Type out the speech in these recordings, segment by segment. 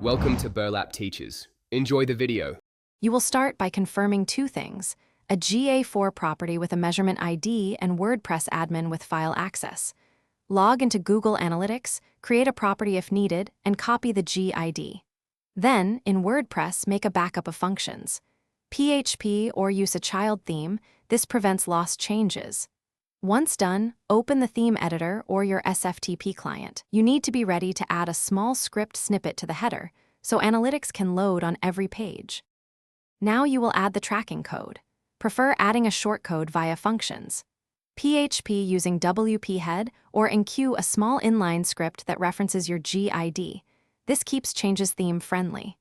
Welcome to Burlap Teachers. Enjoy the video. You will start by confirming two things: a GA4 property with a measurement ID and WordPress admin with file access. Log into Google Analytics, create a property if needed, and copy the GID. Then, in WordPress, make a backup of functions. PHP or use a child theme. This prevents lost changes. Once done, open the theme editor or your SFTP client. You need to be ready to add a small script snippet to the header, so analytics can load on every page. Now you will add the tracking code. Prefer adding a shortcode via functions. PHP using WP-head or enqueue a small inline script that references your GID. This keeps changes theme friendly.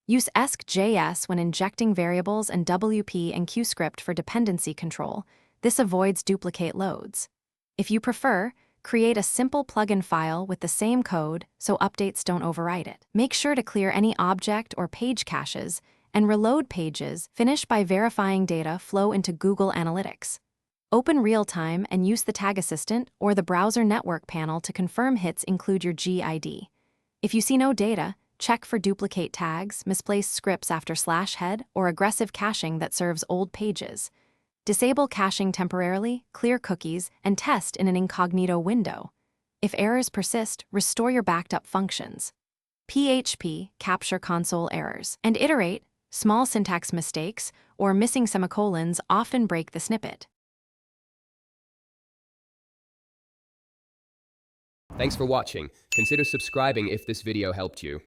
Use esc.js when injecting variables and WP enqueue script for dependency control. This avoids duplicate loads. If you prefer, create a simple plugin file with the same code so updates don't overwrite it. Make sure to clear any object or page caches and reload pages. Finish by verifying data flow into Google Analytics. Open real-time and use the Tag Assistant or the Browser Network panel to confirm hits include your GID. If you see no data, check for duplicate tags, misplaced scripts after /head, or aggressive caching that serves old pages. Disable caching temporarily, clear cookies, and test in an incognito window. If errors persist, restore your backed up functions. PHP, capture console errors, and iterate. Small syntax mistakes or missing semicolons often break the snippet. Thanks for watching. Consider subscribing if this video helped you.